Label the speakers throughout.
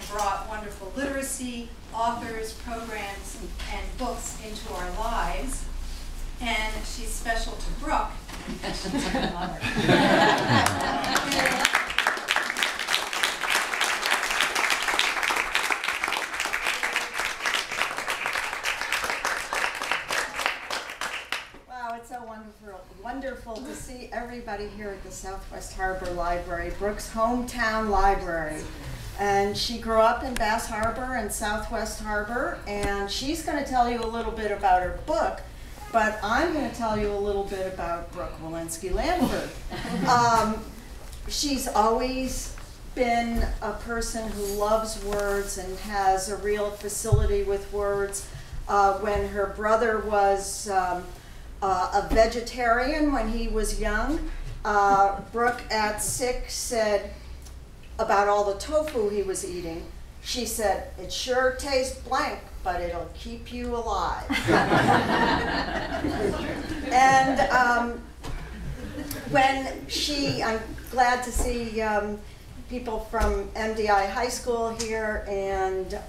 Speaker 1: brought wonderful literacy, authors, programs, and books into our lives. And she's special to Brook.
Speaker 2: It's so wonderful to see everybody here at the Southwest Harbor Library, Brook's hometown library. And she grew up in Bass Harbor and Southwest Harbor, and she's going to tell you a little bit about her book, but I'm going to tell you a little bit about Brook Wilensky-Lanford. She's always been a person who loves words and has a real facility with words. When her brother was a vegetarian when he was young, Brook at 6 said about all the tofu he was eating, she said, "It sure tastes blank, but it'll keep you alive." And I'm glad to see people from MDI High School here, and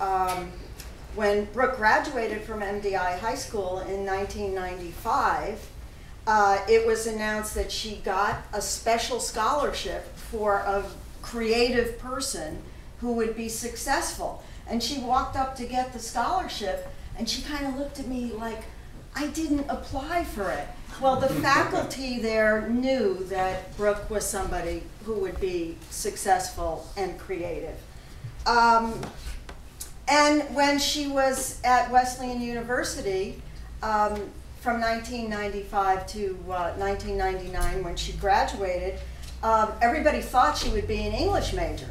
Speaker 2: when Brook graduated from MDI High School in 1995, it was announced that she got a special scholarship for a creative person who would be successful. And she walked up to get the scholarship, and she kind of looked at me like, I didn't apply for it. Well, the faculty there knew that Brook was somebody who would be successful and creative. And when she was at Wesleyan University, from 1995 to 1999, when she graduated, everybody thought she would be an English major,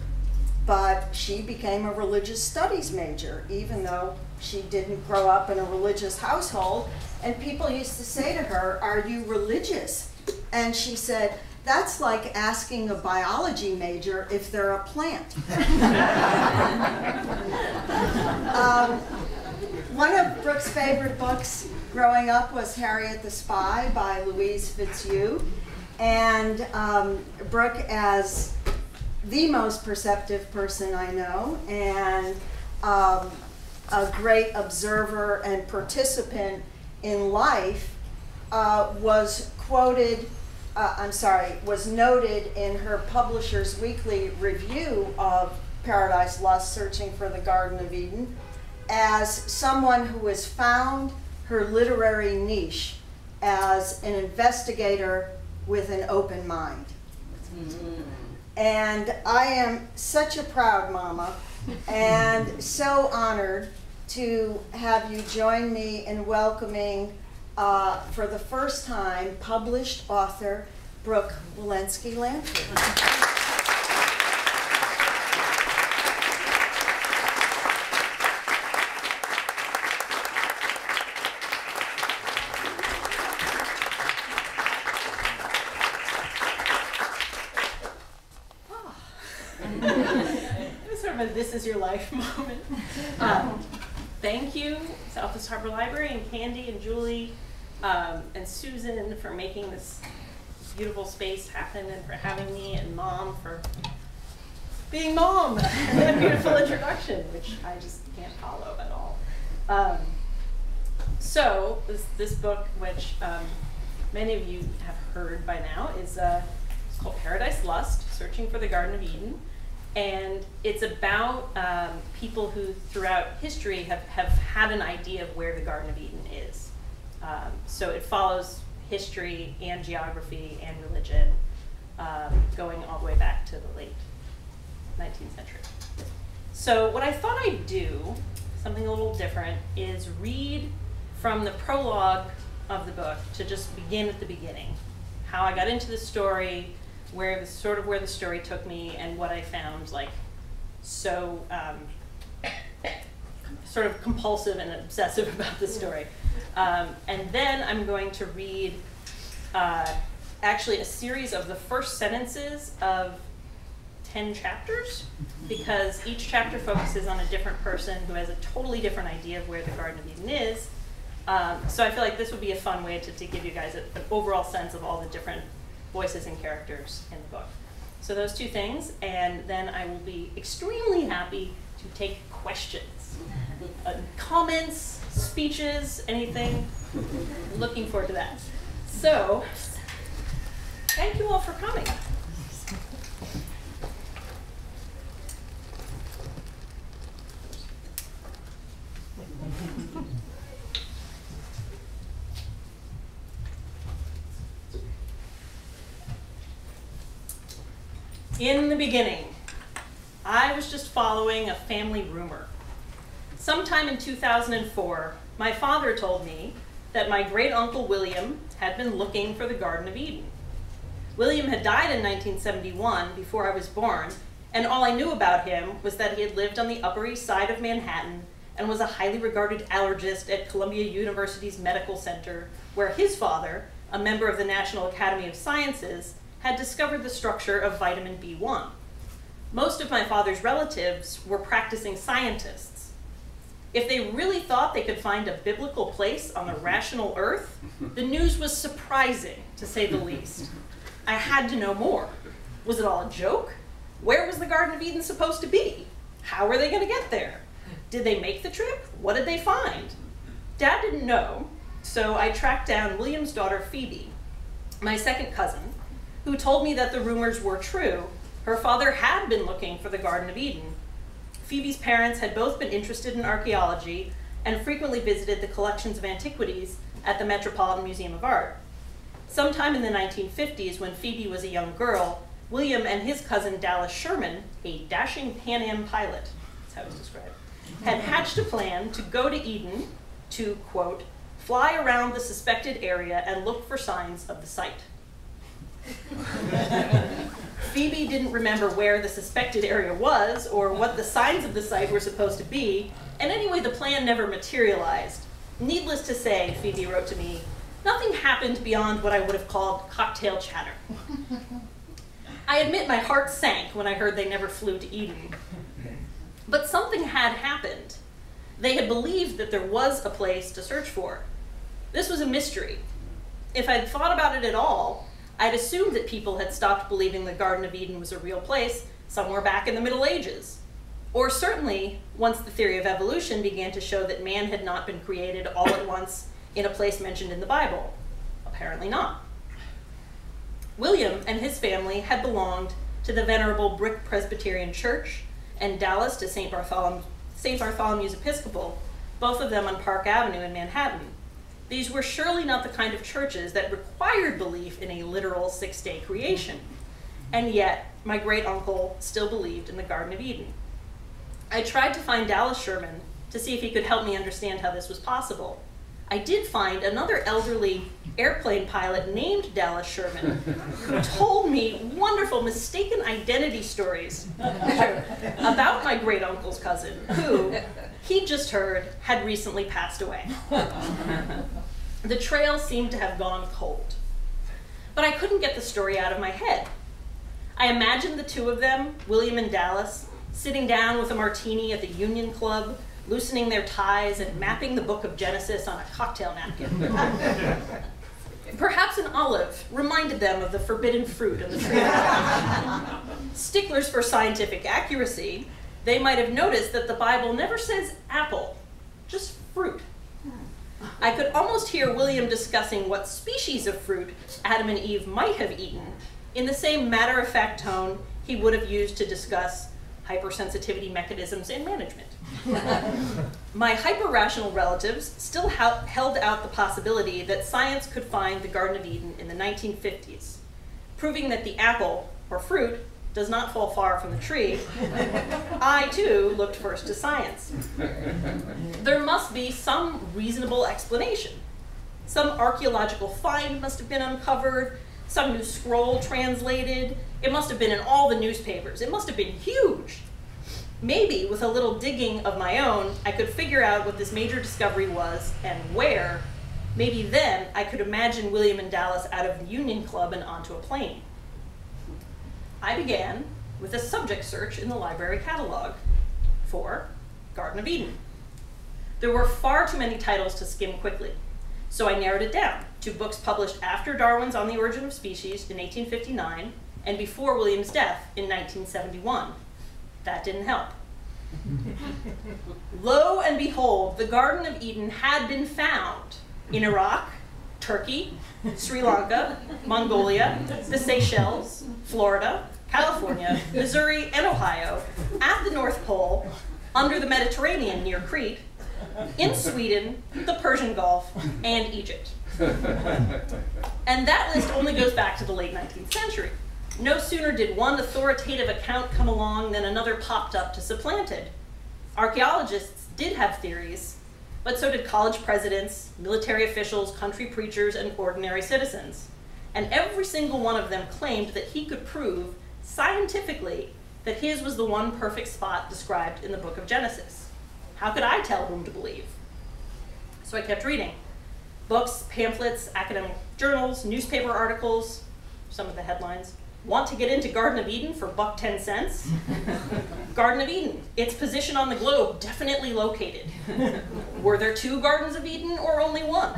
Speaker 2: but she became a religious studies major, even though she didn't grow up in a religious household. And people used to say to her, "Are you religious?" And she said, "That's like asking a biology major if they're a plant." One of Brook's favorite books growing up was Harriet the Spy by Louise Fitzhugh. And Brook, as the most perceptive person I know, and a great observer and participant in life, was noted in her publisher's weekly review of Paradise Lost: Searching for the Garden of Eden as someone who has found her literary niche as an investigator with an open mind. Mm-hmm. And I am such a proud mama and so honored to have you join me in welcoming, for the first time, published author Brook Wilensky-Lanford.
Speaker 3: This is your life moment. Thank you, Southwest Harbor Library, and Candy and Julie and Susan for making this beautiful space happen, and for having me, and Mom for being Mom. That beautiful introduction, which I just can't follow at all. So this book, which many of you have heard by now, is it's called Paradise Lost: Searching for the Garden of Eden. And it's about people who, throughout history, have had an idea of where the Garden of Eden is. So it follows history and geography and religion, going all the way back to the late 19th century. So what I thought I'd do, something a little different, is read from the prologue of the book to just begin at the beginning. How I got into the story, where the story took me, and what I found like so sort of compulsive and obsessive about the story. And then I'm going to read actually a series of the first sentences of 10 chapters, because each chapter focuses on a different person who has a totally different idea of where the Garden of Eden is. So I feel like this would be a fun way to give you guys an overall sense of all the different voices and characters in the book. So those two things, and then I will be extremely happy to take questions, comments, speeches, anything. Looking forward to that. So, thank you all for coming. In the beginning, I was just following a family rumor. Sometime in 2004, my father told me that my great-uncle William had been looking for the Garden of Eden. William had died in 1971, before I was born, and all I knew about him was that he had lived on the Upper East Side of Manhattan and was a highly regarded allergist at Columbia University's Medical Center, where his father, a member of the National Academy of Sciences, had discovered the structure of vitamin B1. Most of my father's relatives were practicing scientists. If they really thought they could find a biblical place on the rational earth, the news was surprising, to say the least. I had to know more. Was it all a joke? Where was the Garden of Eden supposed to be? How were they going to get there? Did they make the trip? What did they find? Dad didn't know, so I tracked down William's daughter Phoebe, my second cousin, who told me that the rumors were true. Her father had been looking for the Garden of Eden. Phoebe's parents had both been interested in archaeology and frequently visited the collections of antiquities at the Metropolitan Museum of Art. Sometime in the 1950s, when Phoebe was a young girl, William and his cousin Dallas Sherman, a dashing Pan Am pilot, that's how it's described, had hatched a plan to go to Eden to, quote, fly around the suspected area and look for signs of the site. Phoebe didn't remember where the suspected area was or what the signs of the site were supposed to be, and anyway, the plan never materialized. Needless to say, Phoebe wrote to me, nothing happened beyond what I would have called cocktail chatter. I admit my heart sank when I heard they never flew to Eden. But something had happened. They had believed that there was a place to search for. This was a mystery. If I'd thought about it at all, I'd assumed that people had stopped believing the Garden of Eden was a real place somewhere back in the Middle Ages. Or certainly, once the theory of evolution began to show that man had not been created all at once in a place mentioned in the Bible. Apparently not. William and his family had belonged to the venerable Brick Presbyterian Church and Dallas to St. Bartholomew's Episcopal, both of them on Park Avenue in Manhattan. These were surely not the kind of churches that required belief in a literal six-day creation. And yet, my great-uncle still believed in the Garden of Eden. I tried to find Dallas Sherman to see if he could help me understand how this was possible. I did find another elderly airplane pilot named Dallas Sherman who told me wonderful mistaken identity stories about my great-uncle's cousin, who, he'd just heard, had recently passed away. The trail seemed to have gone cold. But I couldn't get the story out of my head. I imagined the two of them, William and Dallas, sitting down with a martini at the Union Club, loosening their ties and mapping the book of Genesis on a cocktail napkin. Perhaps an olive reminded them of the forbidden fruit in the tree. Sticklers for scientific accuracy, they might have noticed that the Bible never says apple, just fruit. I could almost hear William discussing what species of fruit Adam and Eve might have eaten in the same matter-of-fact tone he would have used to discuss hypersensitivity mechanisms in management. My hyper-rational relatives still held out the possibility that science could find the Garden of Eden in the 1950s, proving that the apple, or fruit, does not fall far from the tree. I, too, looked first to science. There must be some reasonable explanation. Some archaeological find must have been uncovered, some new scroll translated. It must have been in all the newspapers. It must have been huge. Maybe, with a little digging of my own, I could figure out what this major discovery was and where. Maybe then I could imagine William and Dallas out of the Union Club and onto a plane. I began with a subject search in the library catalog for Garden of Eden. There were far too many titles to skim quickly, so I narrowed it down to books published after Darwin's On the Origin of Species in 1859 and before William's death in 1971. That didn't help. Lo and behold, the Garden of Eden had been found in Iraq, Turkey, Sri Lanka, Mongolia, the Seychelles, Florida, California, Missouri, and Ohio, at the North Pole, under the Mediterranean near Crete, in Sweden, the Persian Gulf, and Egypt. And that list only goes back to the late 19th century. No sooner did one authoritative account come along than another popped up to supplant it. Archaeologists did have theories, but so did college presidents, military officials, country preachers, and ordinary citizens. And every single one of them claimed that he could prove scientifically that his was the one perfect spot described in the book of Genesis. How could I tell whom to believe? So I kept reading. Books, pamphlets, academic journals, newspaper articles, some of the headlines. Want to get into Garden of Eden for $1.10? Garden of Eden, its position on the globe definitely located. Were there 2 Gardens of Eden or only 1?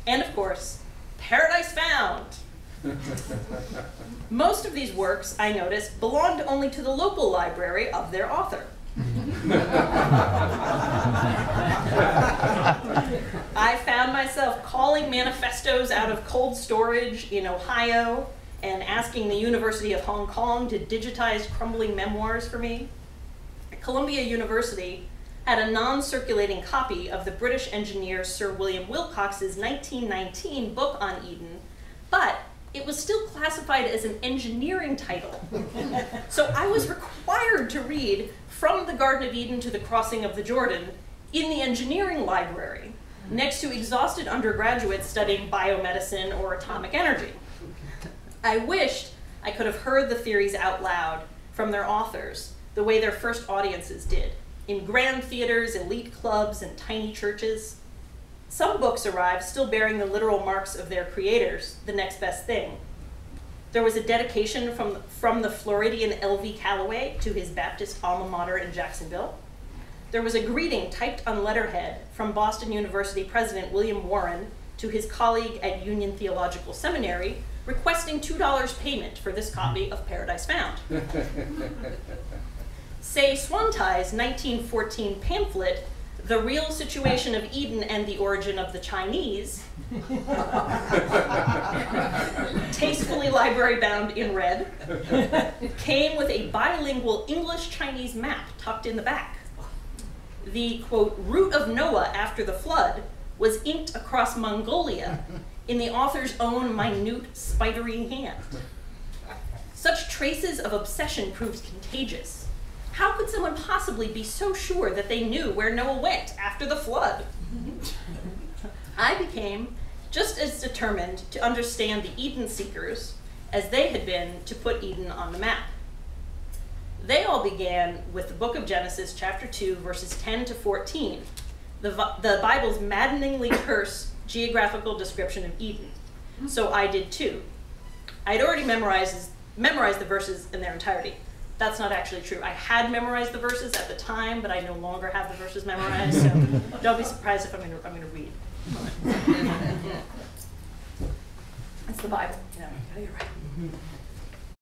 Speaker 3: And of course, Paradise Found. Most of these works, I noticed, belonged only to the local library of their author. I found myself calling manifestos out of cold storage in Ohio and asking the University of Hong Kong to digitize crumbling memoirs for me. Columbia University had a non-circulating copy of the British engineer Sir William Wilcox's 1919 book on Eden, but it was still classified as an engineering title. So I was required to read From the Garden of Eden to the Crossing of the Jordan in the engineering library, next to exhausted undergraduates studying biomedicine or atomic energy. I wished I could have heard the theories out loud from their authors, the way their first audiences did, in grand theaters, elite clubs, and tiny churches. Some books arrived still bearing the literal marks of their creators, the next best thing. There was a dedication from the Floridian L.V. Calloway to his Baptist alma mater in Jacksonville. There was a greeting typed on letterhead from Boston University President William Warren to his colleague at Union Theological Seminary, requesting $2 payment for this copy of Paradise Found. Say Swantai's 1914 pamphlet, The Real Situation of Eden and the Origin of the Chinese, tastefully library-bound in red, came with a bilingual English-Chinese map tucked in the back. The, quote, route of Noah after the flood was inked across Mongolia in the author's own minute, spidery hand. Such traces of obsession proved contagious. How could someone possibly be so sure that they knew where Noah went after the flood? I became just as determined to understand the Eden seekers as they had been to put Eden on the map. They all began with the book of Genesis, chapter 2, verses 10 to 14, the Bible's maddeningly terse geographical description of Eden. So I did too. I'd already memorized the verses in their entirety. That's not actually true. I had memorized the verses at the time, but I no longer have the verses memorized, so don't be surprised if I'm gonna read. It's the Bible, you know, gotta get it right.